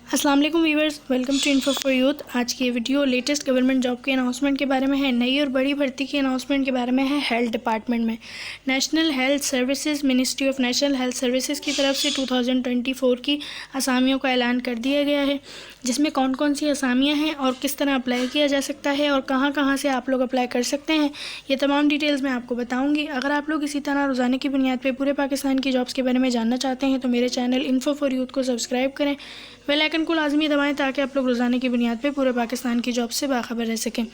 अस्सलाम वालेकुम viewers, welcome to Info for Youth. आज की ये वीडियो लेटेस्ट गवर्नमेंट जॉब के अनाउंसमेंट के बारे में है। नई और बड़ी भर्ती की अनाउंसमेंट के बारे में है। हेल्थ डिपार्टमेंट में national health services, ministry of national health services की तरफ से 2024 की असामियों का ऐलान कर दिया गया है, जिसमें कौन कौन सी असामियाँ हैं और किस तरह अप्लाई किया जा सकता है और कहाँ कहाँ से आप लोग अप्लाई कर सकते हैं, ये तमाम डिटेल्स मैं आपको बताऊँगी। अगर आप लोग इसी तरह रोज़ाना की बुनियाद पर पूरे पाकिस्तान की जॉब्स के बारे में जानना चाहते हैं तो मेरे चैनल इन्फो फॉर यूथ को सब्सक्राइब करें, बेल आइकन को लाजमी दबाएं ताकि आप लोग रोज़ाना की बुनियाद पे पूरे पाकिस्तान की जॉब से बाखबर रह सकें।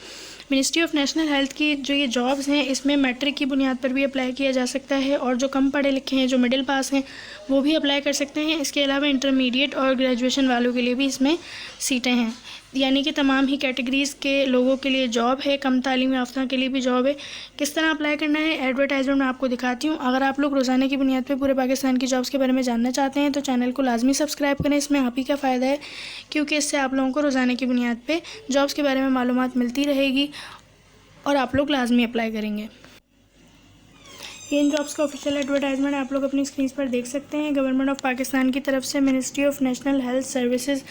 मिनिस्ट्री ऑफ नेशनल हेल्थ की जो ये जॉब्स हैं, इसमें मैट्रिक की बुनियाद पर भी अप्लाई किया जा सकता है और जो कम पढ़े लिखे हैं, जो मिडिल पास हैं, वो भी अप्लाई कर सकते हैं। इसके अलावा इंटरमीडिएट और ग्रेजुएशन वालों के लिए भी इसमें सीटें हैं, यानी कि तमाम ही कैटेगरीज़ के लोगों के लिए जॉब है। कम तालीम याफ्ता के लिए भी जॉब है। किस तरह अप्लाई करना है एडवर्टाइजमेंट मैं आपको दिखाती हूँ। अगर आप लोग रोज़ाना की बुनियाद पे पूरे पाकिस्तान की जॉब्स के बारे में जानना चाहते हैं तो चैनल को लाजमी सब्सक्राइब करें। इसमें आप ही का फ़ायदा है, क्योंकि इससे आप लोगों को रोज़ाना की बुनियाद पे जॉब्स के बारे में मालूमात मिलती रहेगी और आप लोग लाजमी अप्लाई करेंगे। ये इन जॉब्स का ऑफिशियल एडवर्टाइजमेंट आप लोग अपनी स्क्रीन पर देख सकते हैं। गवर्नमेंट ऑफ पाकिस्तान की तरफ से ministry of national health services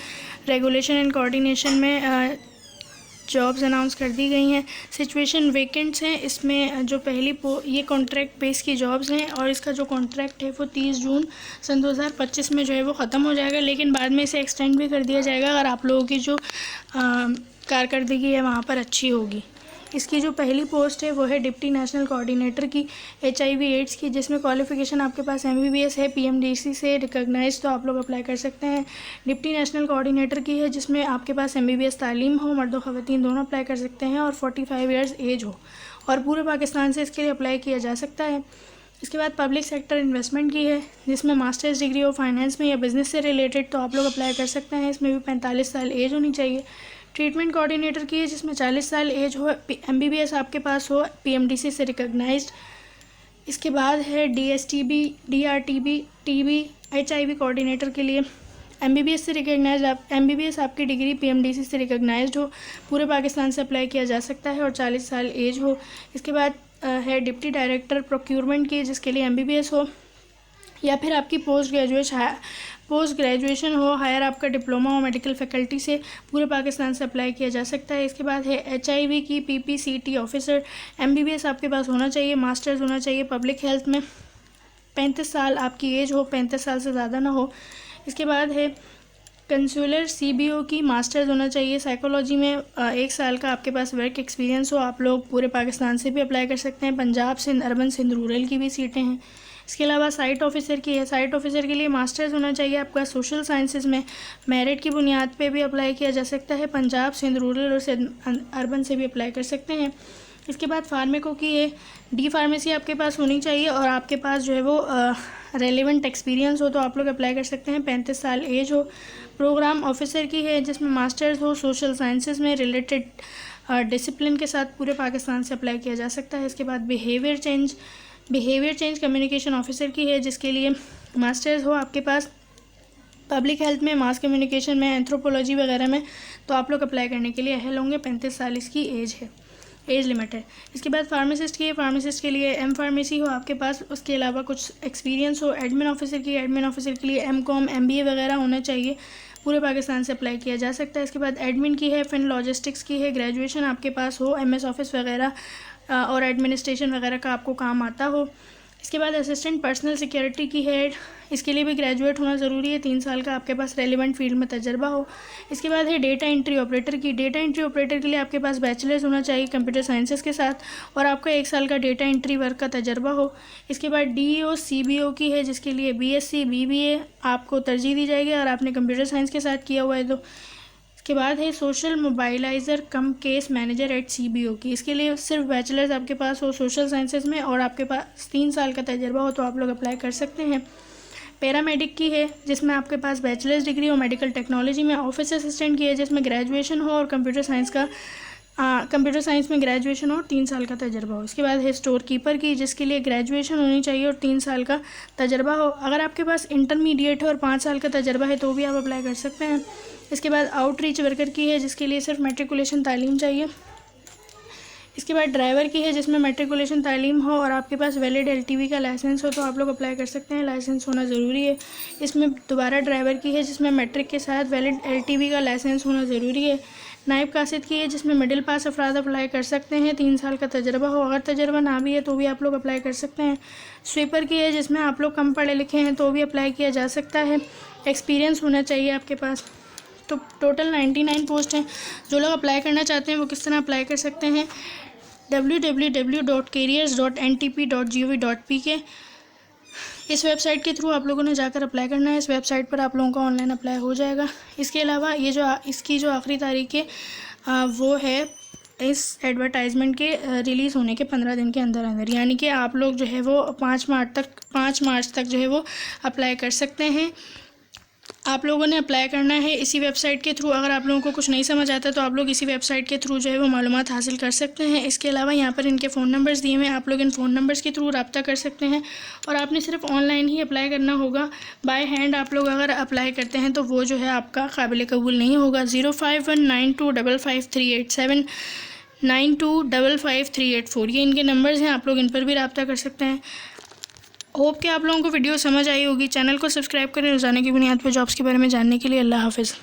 regulation and coordination में जॉब्स अनाउंस कर दी गई हैं। सिचुएशन वेकेंट्स हैं। इसमें जो पहली ये कॉन्ट्रैक्ट बेस की जॉब्स हैं और इसका जो कॉन्ट्रैक्ट है वो 30 जून सन 2025 में जो है वो ख़त्म हो जाएगा, लेकिन बाद में इसे एक्सटेंड भी कर दिया जाएगा अगर आप लोगों की जो कारकर्दगी है वहाँ पर अच्छी होगी। इसकी जो पहली पोस्ट है वो है डिप्टी नेशनल कोऑर्डिनेटर की HIV एड्स की, जिसमें क्वालिफ़िकेशन आपके पास MBBS है, PMDC से रिकॉग्नाइज, तो आप लोग अप्लाई कर सकते हैं। डिप्टी नेशनल कोऑर्डिनेटर की है जिसमें आपके पास MBBS तालीम हो, मर्द और ख़वातीन दोनों अप्लाई कर सकते हैं, और 45 ईयर्स एज हो, और पूरे पाकिस्तान से इसके लिए अप्लाई किया जा सकता है। इसके बाद पब्लिक सेक्टर इन्वेस्टमेंट की है जिसमें मास्टर्स डिग्री हो फाइनेंस में या बिज़नेस से रिलेटेड, तो आप लोग अप्लाई कर सकते हैं। इसमें भी 45 साल एज होनी चाहिए। ट्रीटमेंट कोऑर्डिनेटर की है जिसमें 40 साल एज हो, MBBS आपके पास हो, PMDC से रिकॉग्नाइज्ड। इसके बाद है DSTB, DRTB, TB, HIV coordinator के लिए MBBS से रिकॉग्नाइज्ड, MBBS आपकी डिग्री PMDC से रिकॉग्नाइज्ड हो, पूरे पाकिस्तान से अप्लाई किया जा सकता है और 40 साल एज हो। इसके बाद है डिप्टी डायरेक्टर प्रोक्यूरमेंट की, जिसके लिए MBBS हो या फिर आपकी पोस्ट ग्रेजुएशन हो, हायर आपका डिप्लोमा हो मेडिकल फैकल्टी से, पूरे पाकिस्तान से अप्लाई किया जा सकता है। इसके बाद है HIV की PPCT ऑफिसर, MBBS आपके पास होना चाहिए, मास्टर्स होना चाहिए पब्लिक हेल्थ में, 35 साल आपकी एज हो, 35 साल से ज़्यादा ना हो। इसके बाद है कंसुलर CBO की, मास्टर्स होना चाहिए साइकोलॉजी में, 1 साल का आपके पास वर्क एक्सपीरियंस हो। आप लोग पूरे पाकिस्तान से भी अप्लाई कर सकते हैं। पंजाब, सिंध, अर्बन, सिंध रूरल की भी सीटें हैं। इसके अलावा साइट ऑफिसर की है। साइट ऑफिसर के लिए मास्टर्स होना चाहिए आपका सोशल साइंसेज में, मेरिट की बुनियाद पे भी अप्लाई किया जा सकता है। पंजाब, सिंध रूरल और सिंध अर्बन से भी अप्लाई कर सकते हैं। इसके बाद फार्मेको की है। D फार्मेसी आपके पास होनी चाहिए और आपके पास जो है वो रेलिवेंट एक्सपीरियंस हो, तो आप लोग अप्लाई कर सकते हैं, 35 साल एज हो। प्रोग्राम ऑफिसर की है जिसमें मास्टर्स हो सोशल साइंसेज में रिलेटेड डिसिप्लिन के साथ, पूरे पाकिस्तान से अप्लाई किया जा सकता है। इसके बाद बिहेवियर चेंज कम्युनिकेशन ऑफिसर की है जिसके लिए मास्टर्स हो आपके पास पब्लिक हेल्थ में, मास कम्युनिकेशन में, एंथ्रोपोलॉजी वगैरह में, तो आप लोग अप्लाई करने के लिए अहल होंगे। 35 साल इसकी एज लिमिट है। इसके बाद फार्मासिस्ट की है। फार्मासिस्ट के लिए M फार्मेसी हो आपके पास, उसके अलावा कुछ एक्सपीरियंस हो। एडमिन ऑफिसर के लिए MCOM MBA वगैरह होना चाहिए, पूरे पाकिस्तान से अप्लाई किया जा सकता है। इसके बाद एडमिन की है। फिन लॉजिस्टिक्स की है। ग्रेजुएशन आपके पास हो, MS ऑफिस वगैरह और एडमिनिस्ट्रेशन वगैरह का आपको काम आता हो। इसके बाद असिस्टेंट पर्सनल सिक्योरिटी की है। इसके लिए भी ग्रेजुएट होना ज़रूरी है, 3 साल का आपके पास रेलिवेंट फील्ड में तजर्बा हो। इसके बाद है डेटा एंट्री ऑपरेटर की। डेटा एंट्री ऑपरेटर के लिए आपके पास बैचलर्स होना चाहिए कंप्यूटर साइंसेस के साथ, और आपका 1 साल का डेटा एंट्री वर्क का तजर्बा हो। इसके बाद DEO CBO की है जिसके लिए BSc BBA आपको तरजीह दी जाएगी और आपने कंप्यूटर साइंस के साथ किया हुआ है तो। इसके बाद है social mobiliser cum case manager at CBO की। इसके लिए सिर्फ बैचलर्स आपके पास हो सोशल साइंसेज में और आपके पास 3 साल का तजर्बा हो, तो आप लोग अप्लाई कर सकते हैं। पैरामेडिक की है जिसमें आपके पास बैचलर्स डिग्री हो मेडिकल टेक्नोलॉजी में। ऑफिस असिस्टेंट की है जिसमें ग्रेजुएशन हो और कंप्यूटर साइंस में ग्रेजुएशन हो, 3 साल का तजर्बा हो। इसके बाद है स्टोर कीपर की जिसके लिए ग्रेजुएशन होनी चाहिए और 3 साल का तजर्बा हो। अगर आपके पास इंटरमीडिएट है और 5 साल का तजर्बा है तो भी आप अप्लाई कर सकते हैं। इसके बाद आउटरीच वर्कर की है जिसके लिए सिर्फ मैट्रिकुलेशन तालीम चाहिए। इसके बाद ड्राइवर की है जिसमें मैट्रिकुलेशन तालीम हो और आपके पास वैलिड LTV का लाइसेंस हो तो आप लोग अप्लाई कर सकते हैं, लाइसेंस होना ज़रूरी है। इसमें दोबारा ड्राइवर की है जिसमें मैट्रिक के साथ वैलिड LTV का लाइसेंस होना ज़रूरी है। नायब कासिद की है जिसमें मिडिल पास अफराद अप्लाई कर सकते हैं, 3 साल का तजर्बा हो, अगर तजर्बा ना भी है तो भी आप लोग अप्लाई कर सकते हैं। स्वीपर की है जिसमें आप लोग कम पढ़े लिखे हैं तो भी अप्लाई किया जा सकता है, एक्सपीरियंस होना चाहिए आपके पास। तो टोटल 99 पोस्ट हैं। जो लोग अप्लाई करना चाहते हैं वो किस तरह अप्लाई कर सकते हैं, www.careers.ntp.gov.pk इस वेबसाइट के थ्रू आप लोगों ने जाकर अप्लाई करना है। इस वेबसाइट पर आप लोगों का ऑनलाइन अप्लाई हो जाएगा। इसके अलावा ये जो इसकी जो आखिरी तारीख है वो है इस एडवर्टाइजमेंट के रिलीज़ होने के 15 दिन के अंदर अंदर, यानी कि आप लोग जो है वो 5 मार्च तक जो है वो अप्लाई कर सकते हैं। आप लोगों ने अप्लाई करना है इसी वेबसाइट के थ्रू। अगर आप लोगों को कुछ नहीं समझ आता तो आप लोग इसी वेबसाइट के थ्रू जो है वो मालूमात हासिल कर सकते हैं। इसके अलावा यहाँ पर इनके फ़ोन नंबर्स दिए हुए हैं, आप लोग इन फ़ोन नंबर्स के थ्रू रब्ता कर सकते हैं और आपने सिर्फ ऑनलाइन ही अप्लाई करना होगा। बाय हैंड आप लोग अगर अप्लाई करते हैं तो वो जो है आपका काबिल कबूल नहीं होगा। 0519255387 92555384 ये इनके नंबर्स हैं, आप लोग इन पर भी रब्ता कर सकते हैं। होप कि आप लोगों को वीडियो समझ आई होगी। चैनल को सब्सक्राइब करें रोज़ाना की बुनियाद पर जॉब्स के बारे में जानने के लिए। अल्लाह हाफ़िज़।